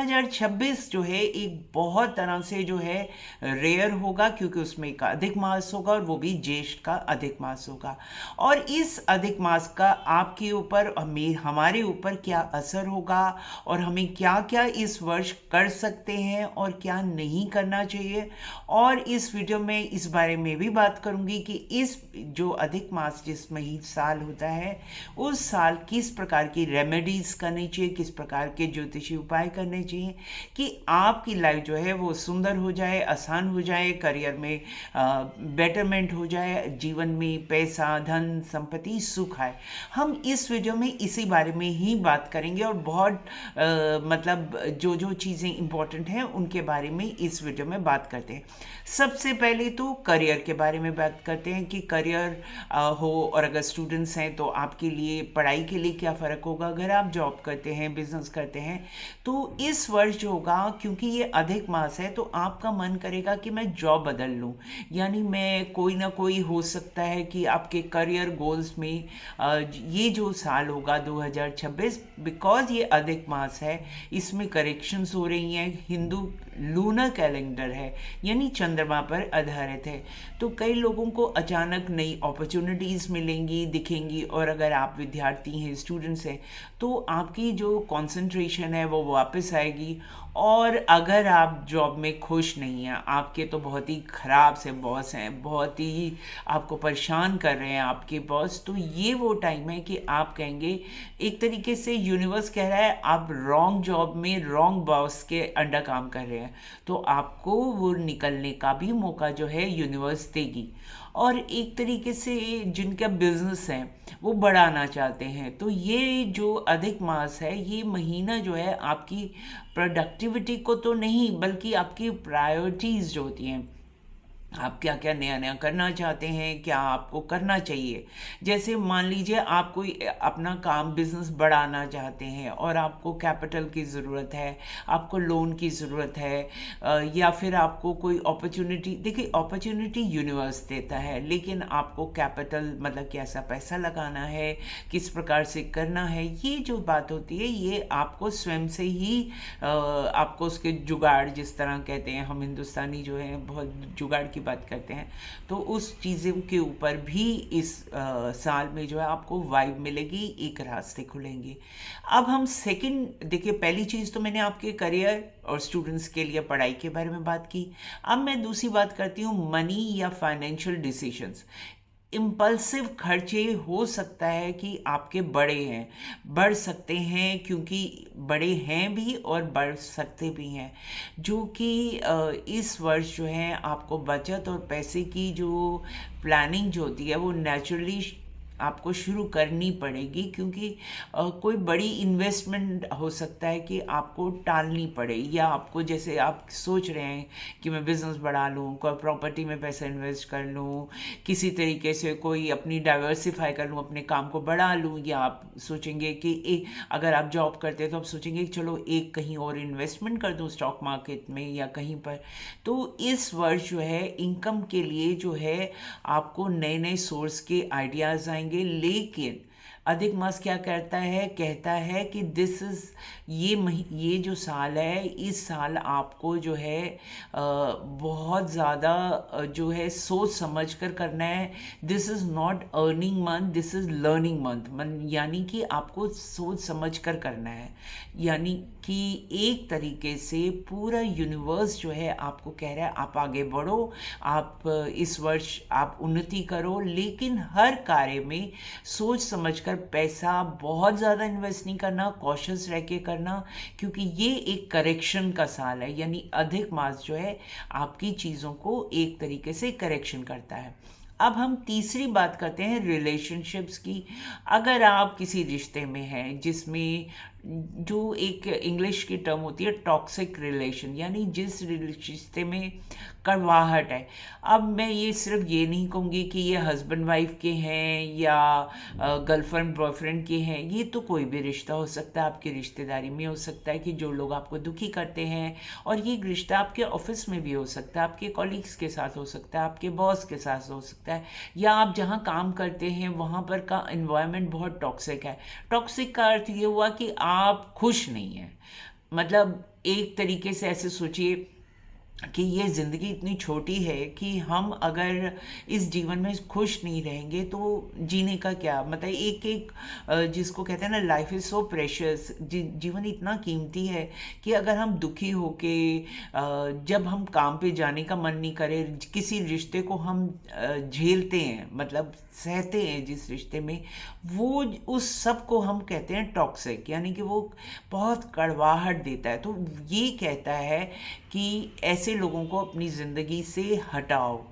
2026 जो है एक बहुत तरह से जो है रेयर होगा, क्योंकि उसमें एक अधिक मास होगा और वो भी ज्येष्ठ का अधिक मास होगा। और इस अधिक मास का आपके ऊपर हमारे ऊपर क्या असर होगा और हमें क्या क्या इस वर्ष कर सकते हैं और क्या नहीं करना चाहिए, और इस वीडियो में इस बारे में भी बात करूंगी कि इस जो अधिक मास जिस महीने साल होता है उस साल किस प्रकार की रेमेडीज करनी चाहिए, किस प्रकार के ज्योतिषी उपाय करने चाहिए कि आपकी लाइफ जो है वो सुंदर हो जाए, आसान हो जाए, करियर में बेटरमेंट हो जाए, जीवन में पैसा, धन, संपत्ति, सुख आए। हम इस वीडियो में इसी बारे में ही बात करेंगे और बहुत मतलब जो जो चीज़ें इंपॉर्टेंट हैं उनके बारे में इस वीडियो में बात करते हैं। सबसे पहले तो करियर के बारे में बात करते हैं कि करियर हो, और अगर स्टूडेंट्स हैं तो आपके लिए पढ़ाई के लिए क्या फ़र्क होगा, अगर आप जॉब करते हैं, बिजनेस करते हैं, तो इस वर्ष जो होगा, क्योंकि ये अधिक मास है, तो आपका मन करेगा कि मैं जॉब बदल लूँ, यानी मैं कोई ना कोई हो सकता है कि आपके करियर गोल्स में ये जो साल होगा 2026, बिकॉज ये अधिक मास है, इसमें करेक्शंस हो रही हैं, हिंदू लूनर कैलेंडर है यानी चंद्रमा पर आधारित है, तो कई लोगों को अचानक नई अपॉर्चुनिटीज़ मिलेंगी, दिखेंगी, और अगर आप विद्यार्थी हैं, स्टूडेंट्स हैं, तो आपकी जो कंसंट्रेशन है वो वापस आएगी। और अगर आप जॉब में खुश नहीं हैं, आपके तो बहुत ही ख़राब से बॉस हैं, बहुत ही आपको परेशान कर रहे हैं आपके बॉस, तो ये वो टाइम है कि आप कहेंगे, एक तरीके से यूनिवर्स कह रहा है आप रॉन्ग जॉब में रॉन्ग बॉस के अंडर काम कर रहे हैं, तो आपको वो निकलने का भी मौका जो है यूनिवर्स देगी। और एक तरीके से जिनका बिजनेस है वो बढ़ाना चाहते हैं, तो ये जो अधिक मास है, ये महीना जो है आपकी प्रोडक्टिविटी को तो नहीं बल्कि आपकी प्रायोरिटीज़ जो होती हैं, आप क्या क्या नया नया करना चाहते हैं, क्या आपको करना चाहिए। जैसे मान लीजिए आप कोई अपना काम बिजनेस बढ़ाना चाहते हैं और आपको कैपिटल की ज़रूरत है, आपको लोन की ज़रूरत है, या फिर आपको कोई अपॉर्चुनिटी, देखिए अपॉर्चुनिटी यूनिवर्स देता है, लेकिन आपको कैपिटल मतलब कैसा पैसा लगाना है, किस प्रकार से करना है, ये जो बात होती है ये आपको स्वयं से ही आपको उसके जुगाड़, जिस तरह कहते हैं हम हिंदुस्तानी जो है बहुत जुगाड़ की बात करते हैं, तो उस चीज़ों के ऊपर भी इस साल में जो है आपको वाइब मिलेगी, एक रास्ते खुलेंगे। अब हम सेकंड देखिए, पहली चीज़ तो मैंने आपके करियर और स्टूडेंट्स के लिए पढ़ाई के बारे में बात की। अब मैं दूसरी बात करती हूँ मनी या फाइनेंशियल डिसीजंस। इम्पल्सिव खर्चे हो सकता है कि आपके बड़े हैं, बढ़ सकते हैं, क्योंकि बड़े हैं भी और बढ़ सकते भी हैं, जो कि इस वर्ष जो है आपको बचत और पैसे की जो प्लानिंग जो होती है वो नेचुरली आपको शुरू करनी पड़ेगी, क्योंकि कोई बड़ी इन्वेस्टमेंट हो सकता है कि आपको टालनी पड़े, या आपको जैसे आप सोच रहे हैं कि मैं बिज़नेस बढ़ा लूँ, कोई प्रॉपर्टी में पैसा इन्वेस्ट कर लूँ, किसी तरीके से कोई अपनी डाइवर्सिफाई कर लूँ, अपने काम को बढ़ा लूँ, या आप सोचेंगे कि अगर आप जॉब करते हैं तो आप सोचेंगे कि चलो एक कहीं और इन्वेस्टमेंट कर दूँ स्टॉक मार्केट में या कहीं पर। तो इस वर्ष जो है इनकम के लिए जो है आपको नए नए सोर्स के आइडियाज़ आएंगे, लेकिन अधिक मास क्या करता है, कहता है कि दिस इज़ ये जो साल है, इस साल आपको जो है बहुत ज़्यादा जो है सोच समझ कर करना है। This is not earning month, this is learning month, यानी कि आपको सोच समझ कर करना है, यानी कि एक तरीके से पूरा यूनिवर्स जो है आपको कह रहा है आप आगे बढ़ो, आप इस वर्ष आप उन्नति करो, लेकिन हर कार्य में सोच समझकर पैसा बहुत ज़्यादा इन्वेस्ट नहीं करना, कॉशियस रह के करना, क्योंकि ये एक करेक्शन का साल है, यानी अधिक मास जो है आपकी चीज़ों को एक तरीके से करेक्शन करता है। अब हम तीसरी बात करते हैं रिलेशनशिप्स की। अगर आप किसी रिश्ते में हैं जिसमें जो एक इंग्लिश की टर्म होती है टॉक्सिक रिलेशन, यानी जिस रिश्ते में कड़वाहट है। अब मैं ये सिर्फ ये नहीं कहूँगी कि ये हस्बैंड वाइफ के हैं या गर्लफ्रेंड बॉयफ्रेंड के हैं, ये तो कोई भी रिश्ता हो सकता है, आपकी रिश्तेदारी में हो सकता है कि जो लोग आपको दुखी करते हैं, और ये रिश्ता आपके ऑफिस में भी हो सकता है, आपके कॉलीग्स के साथ हो सकता है, आपके बॉस के साथ हो सकता है, या आप जहाँ काम करते हैं वहाँ पर का इन्वायरमेंट बहुत टॉक्सिक है। टॉक्सिक का अर्थ ये हुआ कि आप खुश नहीं हैं, मतलब एक तरीके से ऐसे सोचिए कि ये ज़िंदगी इतनी छोटी है कि हम अगर इस जीवन में खुश नहीं रहेंगे तो जीने का क्या मतलब। एक एक जिसको कहते हैं ना, लाइफ इज़ सो प्रेशियस, जीवन इतना कीमती है कि अगर हम दुखी होके जब हम काम पे जाने का मन नहीं करे, किसी रिश्ते को हम झेलते हैं, मतलब सहते हैं जिस रिश्ते में, वो उस सब को हम कहते हैं टॉक्सिक, यानी कि वो बहुत कड़वाहट देता है। तो ये कहता है कि ऐसे लोगों को अपनी ज़िंदगी से हटाओ।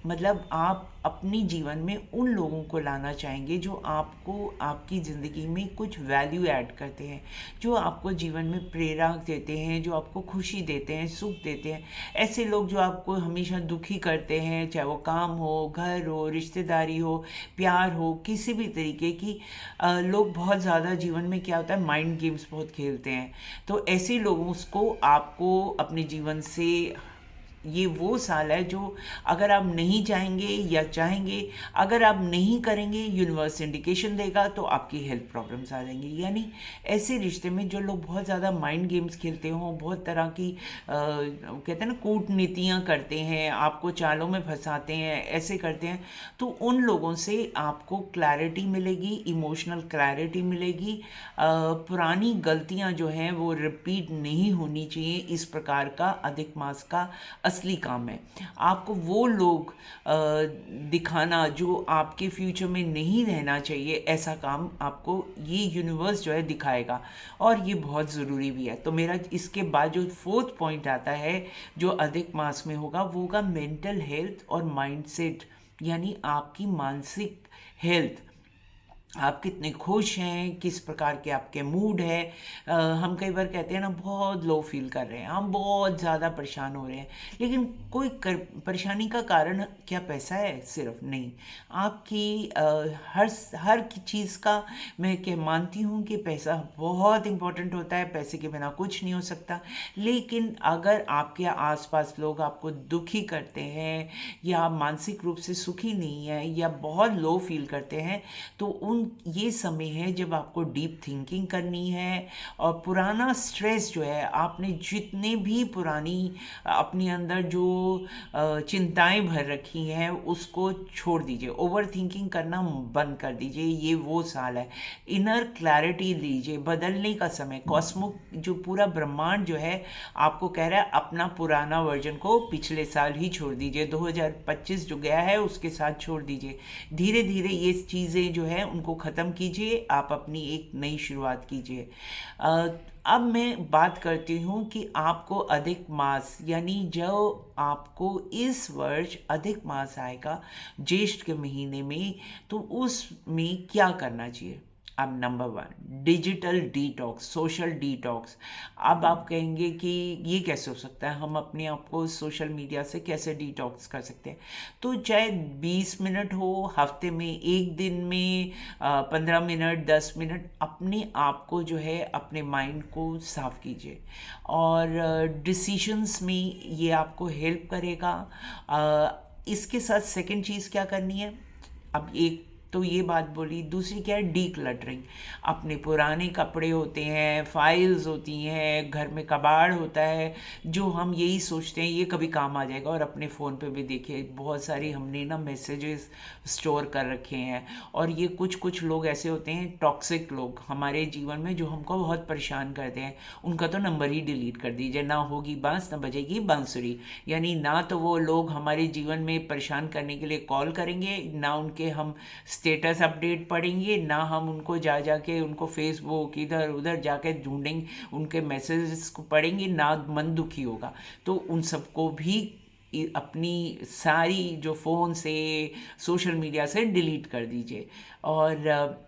मतलब आप अपनी जीवन में उन लोगों को लाना चाहेंगे जो आपको आपकी ज़िंदगी में कुछ वैल्यू ऐड करते हैं, जो आपको जीवन में प्रेरणा देते हैं, जो आपको खुशी देते हैं, सुख देते हैं। ऐसे लोग जो आपको हमेशा दुखी करते हैं, चाहे वो काम हो, घर हो, रिश्तेदारी हो, प्यार हो, किसी भी तरीके की लोग बहुत ज़्यादा जीवन में क्या होता है, माइंड गेम्स बहुत खेलते हैं। तो ऐसे लोगों को आपको अपने जीवन से, ये वो साल है जो अगर आप नहीं चाहेंगे या चाहेंगे, अगर आप नहीं करेंगे, यूनिवर्स इंडिकेशन देगा तो आपकी हेल्थ प्रॉब्लम्स आ जाएंगी। यानी ऐसे रिश्ते में जो लोग बहुत ज़्यादा माइंड गेम्स खेलते हों, बहुत तरह की कहते हैं ना कूटनीतियाँ करते हैं, आपको चालों में फंसाते हैं, ऐसे करते हैं, तो उन लोगों से आपको क्लैरिटी मिलेगी, इमोशनल क्लैरिटी मिलेगी। पुरानी गलतियाँ जो हैं वो रिपीट नहीं होनी चाहिए। इस प्रकार का अधिक मास का असली काम है। आपको वो लोग दिखाना जो आपके फ्यूचर में नहीं रहना चाहिए, ऐसा काम आपको ये यूनिवर्स जो है दिखाएगा, और ये बहुत ज़रूरी भी है। तो मेरा इसके बाद जो फोर्थ पॉइंट आता है जो अधिक मास में होगा, वो होगा मेंटल हेल्थ और माइंडसेट, यानी आपकी मानसिक हेल्थ। आप कितने खुश हैं, किस प्रकार के आपके मूड है। हम कई बार कहते हैं ना, बहुत लो फील कर रहे हैं, हम बहुत ज़्यादा परेशान हो रहे हैं, लेकिन कोई परेशानी का कारण क्या पैसा है? सिर्फ नहीं। आपकी हर चीज़ का मैं क्या मानती हूँ कि पैसा बहुत इम्पोर्टेंट होता है, पैसे के बिना कुछ नहीं हो सकता। लेकिन अगर आपके आसपास लोग आपको दुखी करते हैं, या आप मानसिक रूप से सुखी नहीं हैं, या बहुत लो फील करते हैं, तो उन ये समय है जब आपको डीप थिंकिंग करनी है, और पुराना स्ट्रेस जो है, आपने जितने भी पुरानी अपने अंदर जो चिंताएं भर रखी हैं उसको छोड़ दीजिए, ओवर थिंकिंग करना बंद कर दीजिए। ये वो साल है, इनर क्लैरिटी लीजिए, बदलने का समय। कॉस्मो जो पूरा ब्रह्मांड जो है आपको कह रहा है अपना पुराना वर्जन को पिछले साल ही छोड़ दीजिए, 2025 जो गया है उसके साथ छोड़ दीजिए। धीरे धीरे ये चीज़ें जो है उनको ख़त्म कीजिए, आप अपनी एक नई शुरुआत कीजिए। अब मैं बात करती हूँ कि आपको अधिक मास, यानी जो आपको इस वर्ष अधिक मास आएगा ज्येष्ठ के महीने में, तो उसमें क्या करना चाहिए। अब number 1, digital detox, social detox. अब आप कहेंगे कि ये कैसे हो सकता है, हम अपने आप को सोशल मीडिया से कैसे डिटॉक्स कर सकते हैं। तो चाहे 20 मिनट हो हफ्ते में, एक दिन में 15 मिनट, 10 मिनट, अपने आप को जो है, अपने माइंड को साफ कीजिए, और डिसीशंस में ये आपको हेल्प करेगा। इसके साथ सेकंड चीज़ क्या करनी है, अब एक तो ये बात बोली, दूसरी क्या है, डी क्लटरिंग। अपने पुराने कपड़े होते हैं, फाइल्स होती हैं, घर में कबाड़ होता है, जो हम यही सोचते हैं ये कभी काम आ जाएगा, और अपने फ़ोन पे भी देखिए बहुत सारी हमने ना मैसेजेस स्टोर कर रखे हैं। और ये कुछ लोग ऐसे होते हैं, टॉक्सिक लोग हमारे जीवन में, जो हमको बहुत परेशान करते हैं, उनका तो नंबर ही डिलीट कर दीजिए। ना होगी बांस ना बजेगी बांसुरी, यानी ना तो वो लोग हमारे जीवन में परेशान करने के लिए कॉल करेंगे, ना उनके हम स्टेटस अपडेट पढ़ेंगे, ना हम उनको जाके उनको फेसबुक इधर उधर जाके ढूंढेंगे, उनके मैसेजेस को पढ़ेंगे, ना मन दुखी होगा। तो उन सबको भी अपनी सारी जो फ़ोन से, सोशल मीडिया से डिलीट कर दीजिए। और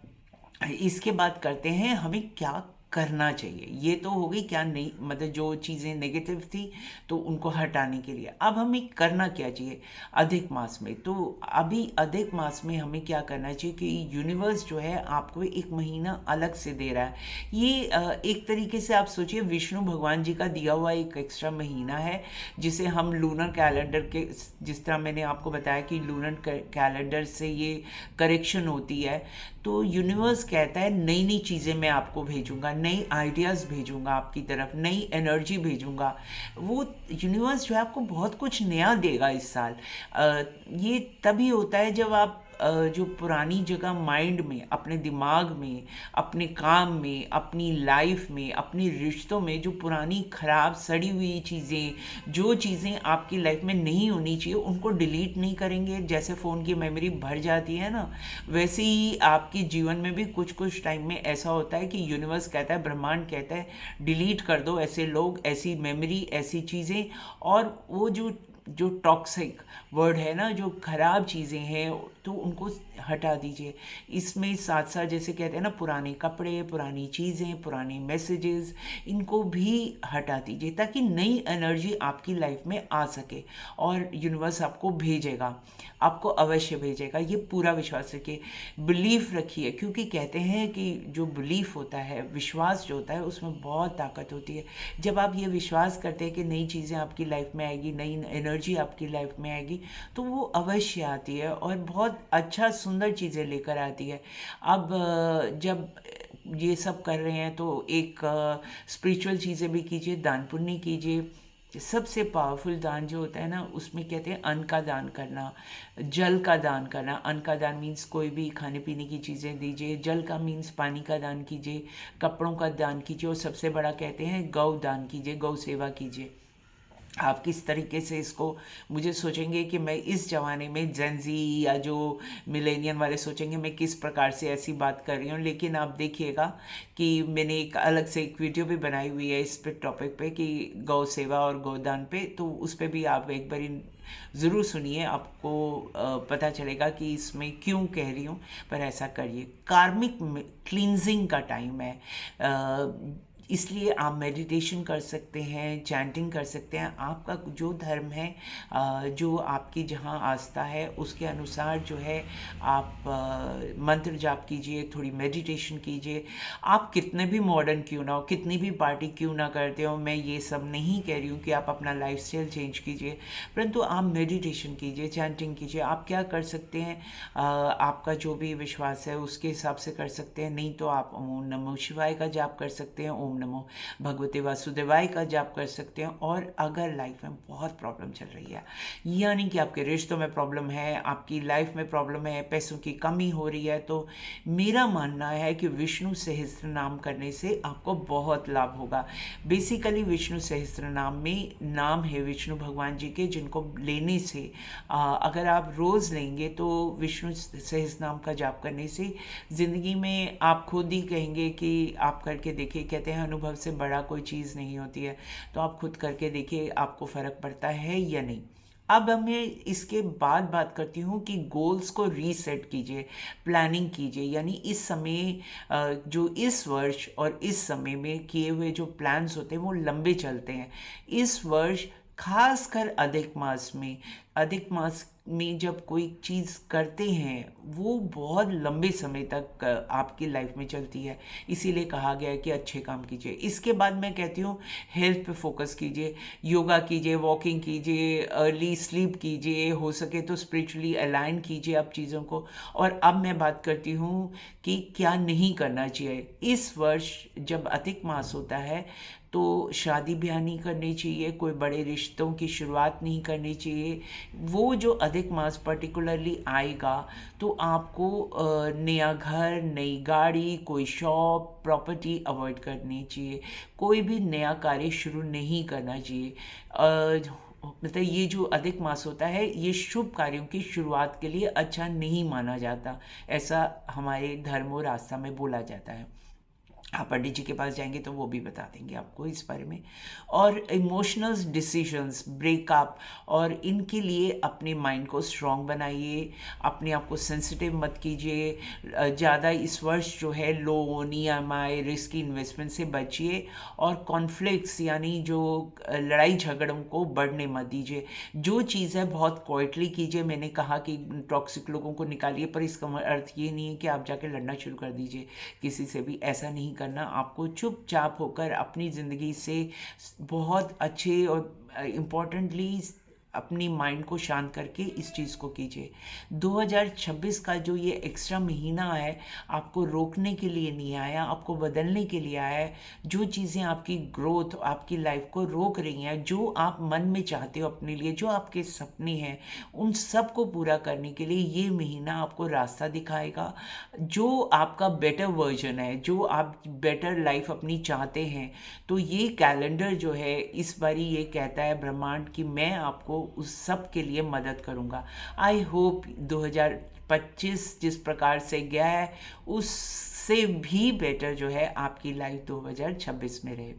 इसके बाद करते हैं हमें क्या करना चाहिए। ये तो हो गई क्या नहीं, मतलब जो चीज़ें नेगेटिव थी तो उनको हटाने के लिए। अब हमें करना क्या चाहिए अधिक मास में। तो अभी अधिक मास में हमें क्या करना चाहिए कि यूनिवर्स जो है आपको एक महीना अलग से दे रहा है। ये एक तरीके से आप सोचिए विष्णु भगवान जी का दिया हुआ एक एक्स्ट्रा महीना है, जिसे हम लूनर कैलेंडर के, जिस तरह मैंने आपको बताया कि लूनर कैलेंडर से ये करेक्शन होती है, तो यूनिवर्स कहता है नई नई चीज़ें मैं आपको भेजूंगा, नई आइडियाज़ भेजूंगा आपकी तरफ, नई एनर्जी भेजूंगा। वो यूनिवर्स जो है आपको बहुत कुछ नया देगा इस साल। ये तभी होता है जब आप जो पुरानी जगह माइंड में, अपने दिमाग में, अपने काम में, अपनी लाइफ में, अपनी रिश्तों में जो पुरानी खराब सड़ी हुई चीज़ें, जो चीज़ें आपकी लाइफ में नहीं होनी चाहिए, उनको डिलीट नहीं करेंगे। जैसे फ़ोन की मेमोरी भर जाती है ना, वैसे ही आपके जीवन में भी कुछ कुछ टाइम में ऐसा होता है कि यूनिवर्स कहता है, ब्रह्मांड कहता है, डिलीट कर दो ऐसे लोग, ऐसी मेमोरी, ऐसी चीज़ें। और वो जो जो टॉक्सिक वर्ड है ना, जो खराब चीज़ें हैं, तो उनको हटा दीजिए। इसमें साथ साथ जैसे कहते हैं ना, पुराने कपड़े, पुरानी चीज़ें, पुराने मैसेजेस, इनको भी हटा दीजिए ताकि नई एनर्जी आपकी लाइफ में आ सके। और यूनिवर्स आपको भेजेगा, आपको अवश्य भेजेगा, ये पूरा विश्वास रखिए, बिलीफ रखिए। क्योंकि कहते हैं कि जो बिलीफ होता है, विश्वास जो होता है, उसमें बहुत ताकत होती है। जब आप ये विश्वास करते हैं कि नई चीज़ें आपकी लाइफ में आएगी, नई एनर्जी आपकी लाइफ में आएगी, तो वो अवश्य आती है और बहुत अच्छा सुंदर चीज़ें लेकर आती है। अब जब ये सब कर रहे हैं तो एक स्पिरिचुअल चीज़ें भी कीजिए, दान पुण्य कीजिए। सबसे पावरफुल दान जो होता है ना, उसमें कहते हैं अन्न का दान करना, जल का दान करना। अन्न का दान मीन्स कोई भी खाने पीने की चीज़ें दीजिए, जल का मीन्स पानी का दान कीजिए, कपड़ों का दान कीजिए, और सबसे बड़ा कहते हैं गौ दान कीजिए, गौ सेवा कीजिए। आप किस तरीके से इसको, मुझे सोचेंगे कि मैं इस ज़माने में जेनजी या जो मिलेनियन वाले सोचेंगे मैं किस प्रकार से ऐसी बात कर रही हूँ, लेकिन आप देखिएगा कि मैंने एक अलग से एक वीडियो भी बनाई हुई है इस पे टॉपिक पे कि गौ सेवा और गोदान पे, तो उस पे भी आप एक बार ज़रूर सुनिए, आपको पता चलेगा कि इसमें क्यों कह रही हूँ। पर ऐसा करिए, कार्मिक क्लींजिंग का टाइम है, इसलिए आप मेडिटेशन कर सकते हैं, चैंटिंग कर सकते हैं। आपका जो धर्म है, जो आपकी जहाँ आस्था है, उसके अनुसार जो है आप मंत्र जाप कीजिए, थोड़ी मेडिटेशन कीजिए। आप कितने भी मॉडर्न क्यों ना हो, कितनी भी पार्टी क्यों ना करते हो, मैं ये सब नहीं कह रही हूँ कि आप अपना लाइफस्टाइल चेंज कीजिए, परंतु आप मेडिटेशन कीजिए, चैंटिंग कीजिए। आप क्या कर सकते हैं, आपका जो भी विश्वास है उसके हिसाब से कर सकते हैं। नहीं तो आप ओम नमो शिवाय का जाप कर सकते हैं, ओम नमो भगवते वासुदेवाय का जाप कर सकते हैं। और अगर लाइफ में बहुत प्रॉब्लम चल रही है, यानी कि आपके रिश्तों में प्रॉब्लम है, आपकी लाइफ में प्रॉब्लम है, पैसों की कमी हो रही है, तो मेरा मानना है कि विष्णु सहस्त्र नाम करने से आपको बहुत लाभ होगा। बेसिकली विष्णु सहस्त्र नाम में नाम है विष्णु भगवान जी के, जिनको लेने से अगर आप रोज़ लेंगे तो विष्णु सहस्त्र नाम का जाप करने से ज़िंदगी में आप खुद ही कहेंगे कि आप करके देखिए, कहते हैं अनुभव से बड़ा कोई चीज़ नहीं होती है। तो आप खुद करके देखिए, आपको फ़र्क पड़ता है या नहीं। अब मैं इसके बाद बात करती हूँ कि गोल्स को रीसेट कीजिए, प्लानिंग कीजिए। यानी इस समय जो इस वर्ष और इस समय में किए हुए जो प्लान्स होते हैं वो लंबे चलते हैं। इस वर्ष खासकर अधिक मास में जब कोई चीज़ करते हैं वो बहुत लंबे समय तक आपकी लाइफ में चलती है। इसीलिए कहा गया है कि अच्छे काम कीजिए। इसके बाद मैं कहती हूँ हेल्थ पे फोकस कीजिए, योगा कीजिए, वॉकिंग कीजिए, अर्ली स्लीप कीजिए, हो सके तो स्पिरिचुअली अलाइन कीजिए आप चीज़ों को। और अब मैं बात करती हूँ कि क्या नहीं करना चाहिए। इस वर्ष जब अधिक मास होता है तो शादी ब्याह नहीं करनी चाहिए, कोई बड़े रिश्तों की शुरुआत नहीं करनी चाहिए। वो जो अधिक मास पर्टिकुलरली आएगा तो आपको नया घर, नई गाड़ी, कोई शॉप, प्रॉपर्टी अवॉइड करनी चाहिए। कोई भी नया कार्य शुरू नहीं करना चाहिए। मतलब ये जो अधिक मास होता है ये शुभ कार्यों की शुरुआत के लिए अच्छा नहीं माना जाता, ऐसा हमारे धर्म और आस्था में बोला जाता है। आप पंडित जी के पास जाएंगे तो वो भी बता देंगे आपको इस बारे में। और इमोशनल डिसीजंस, ब्रेकअप, और इनके लिए अपने माइंड को स्ट्रॉन्ग बनाइए, अपने आप को सेंसिटिव मत कीजिए। ज़्यादा इस वर्ष जो है लोन, ईएमआई, रिस्की इन्वेस्टमेंट से बचिए। और कॉन्फ्लिक्ट्स यानी जो लड़ाई झगड़ों को बढ़ने मत दीजिए। जो चीज़ है बहुत क्वाइटली कीजिए। मैंने कहा कि टॉक्सिक लोगों को निकालिए, पर इसका अर्थ ये नहीं है कि आप जाके लड़ना शुरू कर दीजिए किसी से भी, ऐसा नहीं करना। आपको चुपचाप होकर अपनी ज़िंदगी से बहुत अच्छे और इम्पोर्टेंटली अपनी माइंड को शांत करके इस चीज़ को कीजिए। 2026 का जो ये एक्स्ट्रा महीना है, आपको रोकने के लिए नहीं आया, आपको बदलने के लिए आया है। जो चीज़ें आपकी ग्रोथ, आपकी लाइफ को रोक रही हैं, जो आप मन में चाहते हो अपने लिए, जो आपके सपने हैं, उन सब को पूरा करने के लिए ये महीना आपको रास्ता दिखाएगा। जो आपका बेटर वर्जन है, जो आप बेटर लाइफ अपनी चाहते हैं, तो ये कैलेंडर जो है इस बारी ये कहता है ब्रह्मांड कि मैं आपको उस सब के लिए मदद करूँगा। आई होप 2025 जिस प्रकार से गया है उससे भी बेटर जो है आपकी लाइफ 2026 में रहे।